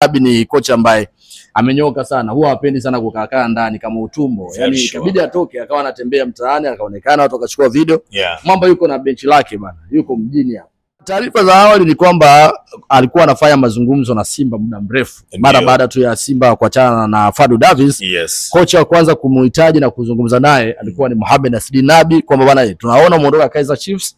Nabi ni kocha ambaye amenyoka sana, huwa hapendi sana kukaa ndani kama utumbo. Yani ikabidi atoke akawa anatembea mtaani, akaonekana watu wakachukua video. Mambo yuko na benchi lake bana, yuko mjini hapa. Taarifa za awali ni kwamba alikuwa anafanya mazungumzo na Simba muda mrefu. Mara baada tu ya Simba kuachana na Fadlu Davis, kocha wa kwanza kumuhitaji na kuzungumza naye alikuwa ni Mohamed Nasri Nabi, kwamba bana tunaona muondoka Kaizer Chiefs,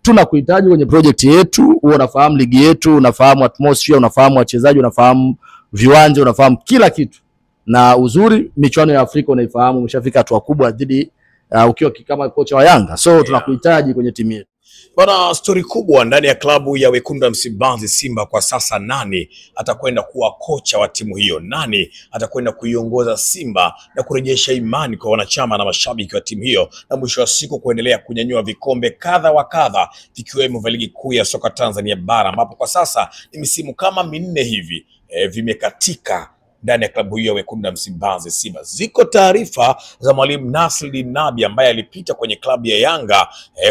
tunakuhitaji kwenye project yetu, unafahamu ligi yetu, unafahamu atmosphere, unafahamu wachezaji, unafahamu viwanja, unafahamu kila kitu. Na uzuri michuano ya Afrika unaifahamu, umeshafika hatua kubwa dhidi ukiwa kama kocha wa Yanga. So tunakuhitaji kwenye timu yetu. Bana, story kubwa ndani ya klabu ya Wekundu wa Msimbazi Simba kwa sasa. Nani atakwenda kuwa kocha wa timu hiyo? Nani atakwenda kuiongoza Simba na kurejesha imani kwa wanachama na mashabiki wa timu hiyo, na mwisho wa siku kuendelea kunyanyua vikombe kadha wa kadha, vikiwemo vya ligi kuu ya soka Tanzania bara, ambapo kwa sasa ni misimu kama minne hivi vimekatika ndani ya klabu hiyo ya Wekundu wa Msimbazi Simba. Ziko taarifa za mwalimu Nasri Nabi ambaye alipita kwenye klabu ya Yanga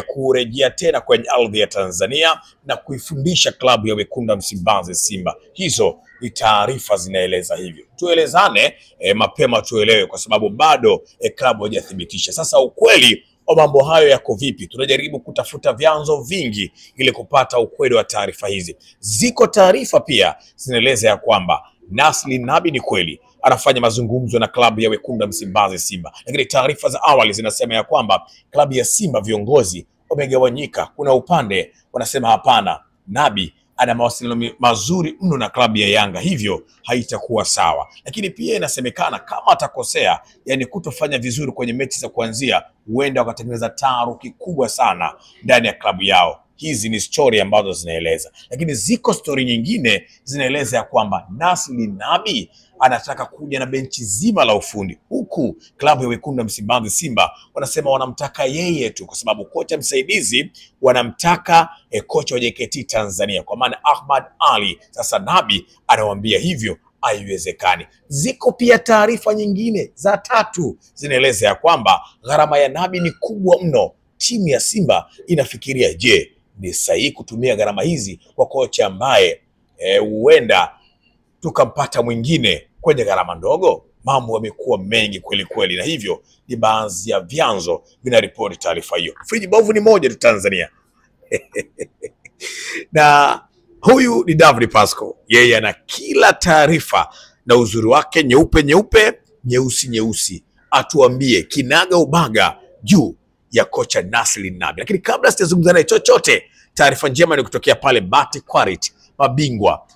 kurejea tena kwenye ardhi ya Tanzania na kuifundisha klabu ya Wekundu wa Msimbazi Simba. Hizo ni taarifa zinaeleza hivyo. Tuelezane mapema tuelewe, kwa sababu bado klabu haijathibitisha. Sasa ukweli wa mambo hayo yako vipi? Tunajaribu kutafuta vyanzo vingi ili kupata ukweli wa taarifa hizi. Ziko taarifa pia zinaeleza ya kwamba Nasri Nabi ni kweli anafanya mazungumzo na klabu ya Wekundu wa Msimbazi Simba, lakini taarifa za awali zinasema ya kwamba klabu ya Simba viongozi wamegawanyika. Kuna upande wanasema hapana, Nabi ana mawasiliano mazuri mno na klabu ya Yanga, hivyo haitakuwa sawa. Lakini pia inasemekana kama atakosea, yani kutofanya vizuri kwenye mechi za kuanzia, huenda wakatengeneza taharuki kubwa sana ndani ya klabu yao. Hizi ni story ambazo zinaeleza, lakini ziko story nyingine zinaeleza ya kwamba Nasri Nabi anataka kuja na benchi zima la ufundi, huku klabu ya Wekundu wa Msimbazi Simba wanasema wanamtaka yeye tu, kwa sababu kocha msaidizi wanamtaka kocha wa JKT Tanzania kwa maana Ahmad Ali. Sasa Nabi anawaambia hivyo haiwezekani. Ziko pia taarifa nyingine za tatu zinaeleza ya kwamba gharama ya Nabi ni kubwa mno. Timu ya Simba inafikiria, je, ni sahihi kutumia gharama hizi kwa kocha ambaye huenda tukampata mwingine kwenye gharama ndogo? Mambo yamekuwa mengi kweli kweli, na hivyo ni baadhi ya vyanzo vinaripoti taarifa hiyo. Friji Bovu ni moja tu Tanzania na huyu ni David Pasco, yeye ana kila taarifa na uzuri wake nyeupe nyeupe, nyeusi nyeusi, atuambie kinaga ubaga juu ya kocha Nasri Nabi. Lakini kabla sitazungumza naye chochote, taarifa njema ni kutokea pale Bati Quality, mabingwa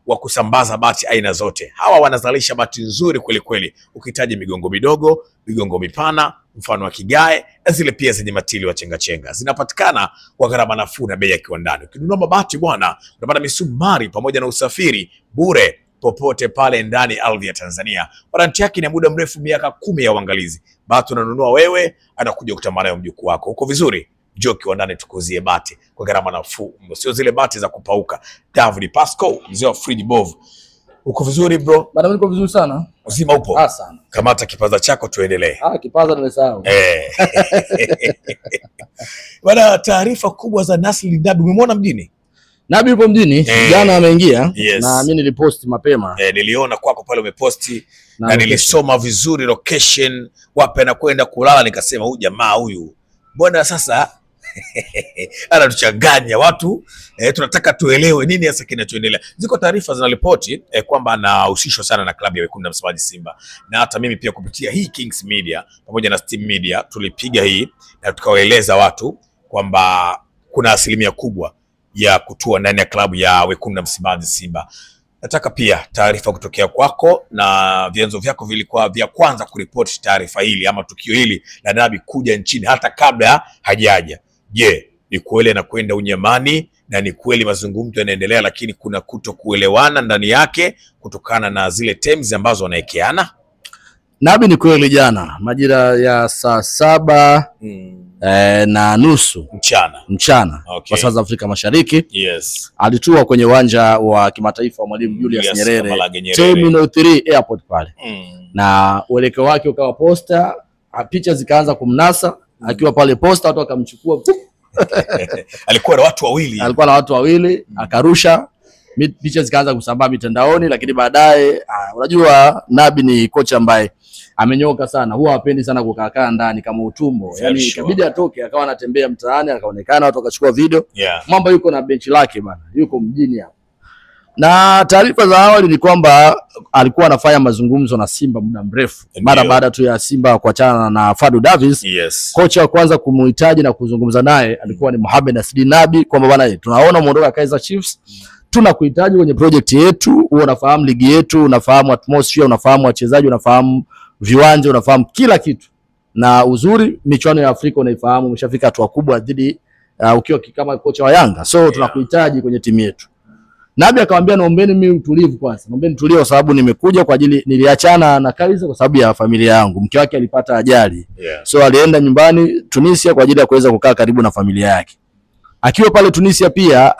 wa kusambaza bati aina zote. Hawa wanazalisha bati nzuri kweli kweli, ukihitaji migongo midogo, migongo mipana, mfano wa kigae, na zile pia zenye matili wa chenga chenga. Zinapatikana kwa gharama nafuu na bei ya kiwandani. Ukinunua mabati bwana, unapata misumari pamoja na usafiri bure popote pale ndani ardhi ya Tanzania. Waranti yake ni muda mrefu, miaka 10 ya uangalizi. Bati unanunua wewe, anakuja kutamana na mjukuu wako. Uko vizuri? Njoo kiwandani tukuzie bati kwa gharama nafuu, sio zile bati za kupauka. David Pasco, mzee wa Friji Bovu. Uko vizuri bro? Bado niko vizuri sana. Uzima upo? Sana. Kamata kipaza chako tuendelee. Kipaza nimesahau. Bwana, taarifa kubwa za Nasri Nabi. Umemwona mjini? Nabi yupo mjini, jana ameingia. Na mimi niliposti mapema. Niliona kwako pale umeposti na nilisoma vizuri location, wapi anakwenda kulala, nikasema huyu jamaa huyu mbona sasa anatuchanganya watu. Tunataka tuelewe nini hasa kinachoendelea. Ziko taarifa zinaripoti kwamba anahusishwa sana na klabu ya Wekundu wa Msimbazi Simba, na hata mimi pia kupitia hii Kings Media pamoja na Steam Media tulipiga hii na tukawaeleza watu kwamba kuna asilimia kubwa ya kutua ndani ya klabu ya Wekundu wa Msimbazi Simba. Nataka pia taarifa kutokea kwako, na vyanzo vyako vilikuwa vya kwanza kuripoti taarifa hili ama tukio hili la Nabi kuja nchini hata kabla hajaja. Je, ni kweli anakwenda unyamani na ni kweli mazungumzo yanaendelea, lakini kuna kutokuelewana ndani yake kutokana na zile terms ambazo wanaekeana? Nabi ni kweli jana majira ya saa 7:30 mchana kwa saa za Afrika Mashariki, alitua kwenye uwanja wa kimataifa wa Mwalimu Julius Nyerere Terminal 3 Airport pale. Na uelekeo wake ukawa posta, picha zikaanza kumnasa akiwa pale posta, watu wakamchukua. Alikuwa na watu wawili. Akarusha picha zikaanza kusambaa mitandaoni, lakini baadaye unajua Nabi ni kocha ambaye amenyoka sana, huwa hapendi sana kukaa ndani kama utumbo. Yani ikabidi atoke, akawa anatembea mtaani, akaonekana watu wakachukua video. Mambo yuko na benchi lake bana, yuko mjini hapa. Na taarifa za awali ni kwamba alikuwa anafanya mazungumzo na Simba muda mrefu. Mara baada tu ya Simba kuachana na Fadlu Davis, kocha wa kwanza kumuhitaji na kuzungumza naye alikuwa ni Mohamed Nasri Nabi, kwamba bana, tunaona muondoka Kaizer Chiefs, tunakuhitaji kwenye project yetu. Unafahamu ligi yetu, unafahamu atmosphere, unafahamu wachezaji, unafahamu viwanja, unafahamu kila kitu. Na uzuri michuano ya Afrika unaifahamu, umeshafika hatua kubwa dhidi ukiwa kama kocha wa Yanga. So tunakuhitaji kwenye timu yetu. Nabi akamwambia, naombeni mimi utulivu kwanza. Naombeni tulie kwa sababu nimekuja kwa ajili, niliachana na Kaizer kwa sababu ya familia yangu. Mke wake alipata ajali. So alienda nyumbani Tunisia kwa ajili ya kuweza kukaa karibu na familia yake. Akiwa pale Tunisia pia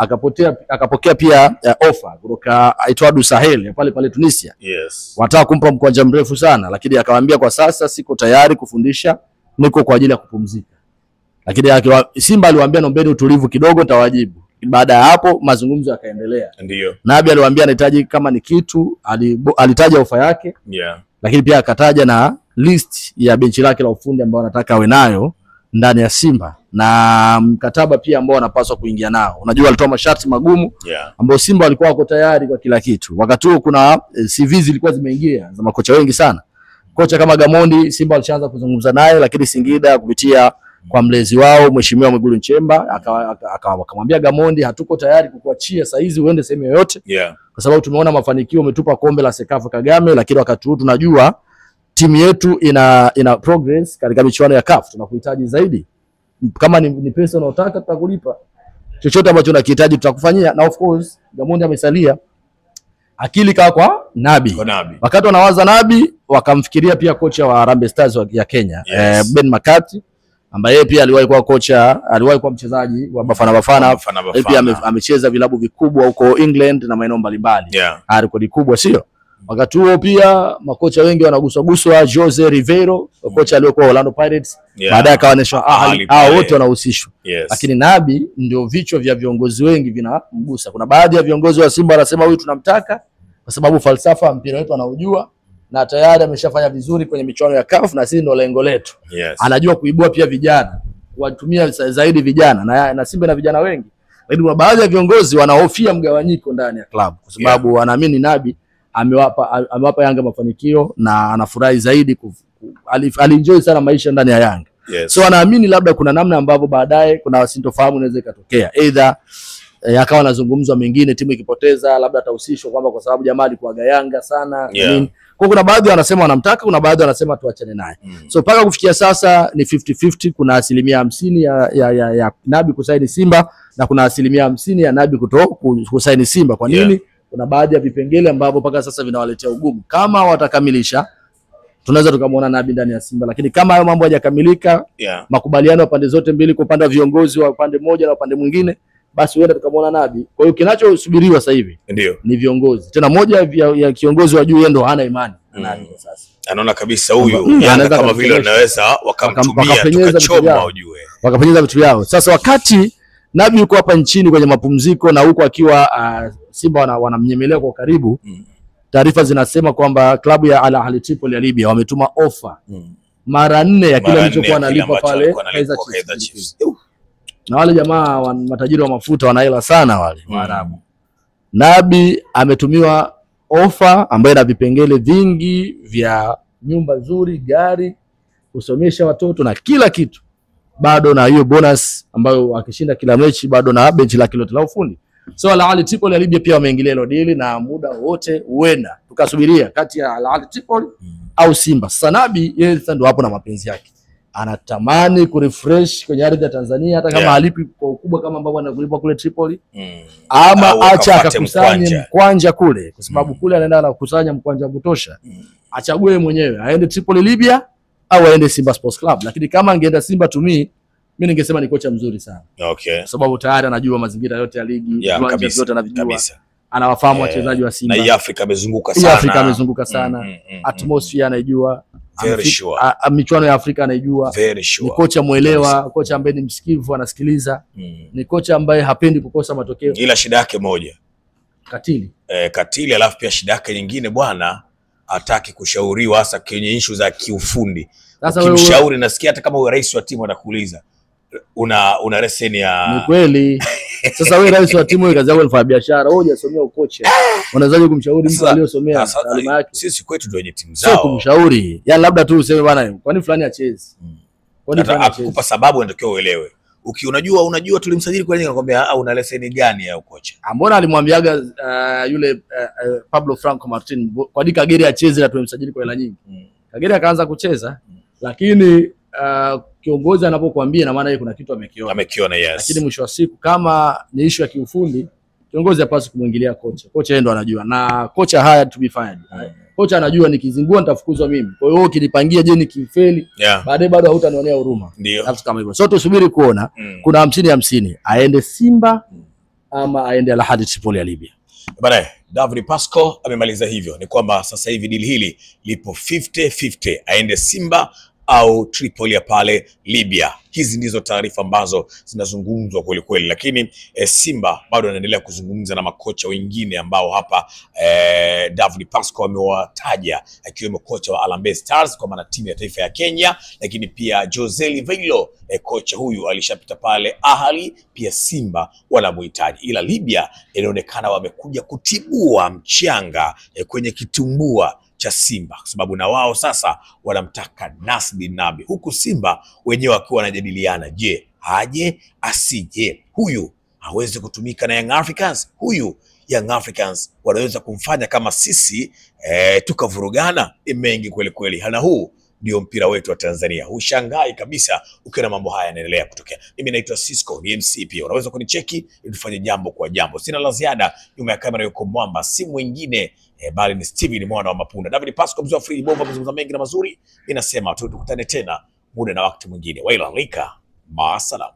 akapokea pia offer kutoka Etoile Sahel pale Tunisia. Wataka kumpa mkwanja mrefu sana, lakini akamwambia kwa sasa siko tayari kufundisha, niko kwa ajili ya kupumzika. Lakini Simba aliwaambia, naombeni utulivu kidogo, nitawajibu. Baada ya hapo mazungumzo yakaendelea. Ndio. Nabi aliwaambia anahitaji kama ni kitu, alitaja ofa yake. Lakini pia akataja na list ya benchi lake la ufundi ambao anataka awe nayo ndani ya Simba, na mkataba pia ambao anapaswa kuingia nao. Unajua alitoa masharti magumu ambao Simba walikuwa wako tayari kwa kila kitu. Wakati huo kuna CV zilikuwa zimeingia za makocha wengi sana. Kocha kama Gamondi Simba walishaanza kuzungumza naye, lakini Singida kupitia kwa mlezi wao Mheshimiwa Mwigulu Nchemba akamwambia Gamondi, hatuko tayari kukuachia saa hizi uende sehemu yoyote, kwa sababu tumeona mafanikio, umetupa kombe la Sekafa Kagame, lakini wakati huu tunajua timu yetu ina progress katika michuano ya CAF, tunakuhitaji zaidi. Kama ni pesa unayotaka tutakulipa, chochote ambacho unakihitaji tutakufanyia. Na of course Gamondi amesalia, akili kwa Nabi. Wakati wanawaza Nabi, wakamfikiria pia kocha wa Harambee Stars ya Kenya, Ben McCarthy, ambaye pia aliwahi kuwa kocha, aliwahi kuwa mchezaji wa Bafana. Pia amecheza vilabu vikubwa huko England na maeneo mbalimbali. Rekodi kubwa sio? Wakati huo pia makocha wengi wanaguswa, Jose Ribeiro, kocha aliyokuwa Orlando Pirates, baadaye akaonyeshwa Ahly, wote wanahusishwa. Lakini Nabi ndio vichwa vya viongozi wengi vinamgusa. Kuna baadhi ya viongozi wa Simba wanasema huyu tunamtaka kwa sababu falsafa mpira wetu anaujua, na tayari ameshafanya vizuri kwenye michuano ya CAF, na sisi ndio lengo letu. Anajua kuibua pia vijana, kuwatumia zaidi vijana, na Simba na vijana wengi. Lakini kuna baadhi ya viongozi wanahofia mgawanyiko ndani ya klabu, kwa sababu wanaamini Nabi amewapa Yanga mafanikio na anafurahi zaidi, alienjoy sana maisha ndani ya Yanga. So anaamini labda kuna namna ambavyo baadaye kuna sintofahamu inaweza ikatokea, either akawa anazungumzwa mengine, timu ikipoteza labda atahusishwa kwamba kwa sababu jamaa alikuwa Yanga sana. Kwa kuna baadhi wanasema wanamtaka, kuna baadhi wanasema tuachane naye. So mpaka kufikia sasa ni 50-50, kuna 50% ya Nabi kusaini Simba na kuna 50% ya Nabi kusaini Simba. Kwa nini? Kuna baadhi ya vipengele ambavyo mpaka sasa vinawaletea ugumu. Kama watakamilisha, tunaweza tukamwona Nabi ndani ya Simba, lakini kama hayo mambo hayakamilika, makubaliano ya pande zote mbili, kwa upande wa viongozi wa upande mmoja na upande mwingine, basi huenda tukamwona Nabi. Kwa hiyo kinachosubiriwa sasa hivi ni viongozi. Tena moja ya kiongozi wa juu yeye ndo hana imani na Nabi kwa sasa. Anaona kabisa huyu Yanga kama vile wanaweza wakamtumia tukachoma, ujue wakapenyeza vitu vyao. Sasa wakati Nabi yuko hapa nchini kwenye mapumziko na huko akiwa Simba wanamnyemelea kwa karibu, taarifa zinasema kwamba klabu ya Al Ahly Tripoli ya Libya wametuma ofa mara 4 ya kile alichokuwa analipa pale Kaizer Chiefs. Na wale jamaa matajiri wa mafuta wanahela sana wale Waarabu. Nabi ametumiwa ofa ambayo ina vipengele vingi vya nyumba nzuri, gari, kusomesha watoto na kila kitu. Bado na hiyo bonus ambayo akishinda kila mechi, bado na benchi lake lote la ufundi. So Al Ahly Tripoli ya Libya pia wameingilia hilo deal, na muda wote huenda tukasubiria kati ya Al Ahly Tripoli au Simba. Sasa Nabi yeye ndio hapo na mapenzi yake, anatamani kurefresh kwenye ardhi ya Tanzania, hata kama alipi kwa ukubwa kama ambavyo anakulipa kule Tripoli, ama acha akakusanye mkwanja kule, kwa sababu kule anaenda na kukusanya mkwanja kutosha. Achague mwenyewe aende Tripoli Libya au aende Simba Sports Club. Lakini kama angeenda Simba, to me mimi ningesema ni kocha mzuri sana. Kwa sababu tayari anajua mazingira yote ya ligi, viwanja vyote anavijua. Anawafahamu wachezaji wa Simba. Na Afrika amezunguka sana. Afrika amezunguka sana. Atmosphere anaijua. Michuano ya Afrika anaijua. Ni kocha muelewa, kocha ambaye ni msikivu, anasikiliza. Ni kocha ambaye hapendi kukosa matokeo. Ila shida yake moja, katili. Alafu pia shida yake nyingine bwana, hataki kushauriwa hasa kwenye issue za kiufundi. Ukimshauri nasikia hata kama wewe rais wa timu anakuuliza una leseni ya... Ni kweli. Sasa wewe rais wa timu, kazi yako ni biashara, wewe hujasomea ukocha. Unawezaje kumshauri mtu aliyosomea taaluma yake? Sisi kwetu ndio wenye timu zao. Sio kumshauri. Yaani labda tu useme bwana, kwani fulani acheze. Kwani fulani acheze. Akupa sababu unatakiwa uelewe. Unajua tulimsajili kwa nini, anakuambia una leseni gani ya ukocha? Mbona alimwambiaga yule Pablo Franco Martin kwa nini Kagere acheze na tumemsajili kwa hela nyingi? Kagere akaanza kucheza, lakini kiongozi anapokuambia na maana yeye kuna kitu amekiona. Yes. Lakini mwisho wa siku kama ni issue ya kiufundi, kiongozi hapaswi kumwingilia kocha. Kocha yeye ndo anajua, na kocha haya to be fired. Kocha anajua nikizingua nitafukuzwa mimi. Kwa hiyo ukinipangia je nikifeli, baadaye bado hautanionea huruma. Nafsi kama hivyo. So tusubiri kuona kuna 50-50 aende Simba ama aende Al Ahly Tripoli ya Libya. Bana, David Pasco amemaliza hivyo. Ni kwamba sasa hivi deal hili lipo 50-50, aende Simba au Tripoli ya pale Libya. Hizi ndizo taarifa ambazo zinazungumzwa kweli kweli, lakini Simba bado anaendelea kuzungumza na makocha wengine ambao hapa David Pasco amewataja, akiwemo kocha wa Harambee Stars kwa maana timu ya taifa ya Kenya, lakini pia Jose Liveilo, kocha huyu alishapita pale Ahly, pia Simba wanamhitaji. Ila Libya inaonekana wamekuja kutibua mchanga kwenye kitumbua cha Simba, kwa sababu na wao sasa wanamtaka Nasri Nabi, huku Simba wenyewe wakiwa wanajadiliana, je, aje asije, huyu hawezi kutumika na Young Africans, huyu Young Africans wanaweza kumfanya kama sisi tukavurugana. Mengi kweli kweli. Hana huu ndio mpira wetu wa Tanzania. Ushangai kabisa ukiona mambo haya yanaendelea kutokea. Mimi naitwa Cisco, ni MC pia. Unaweza kunicheki ili tufanye jambo kwa jambo. Sina la ziada. Nyuma ya kamera yuko mwamba, si mwingine bali ni Steven mwana wa Mapunda. David Pasco mzee wa free bomba, mzungumza mengi na mazuri. Ninasema tukutane tena muda na wakati mwingine. Waila lika. Maasalam.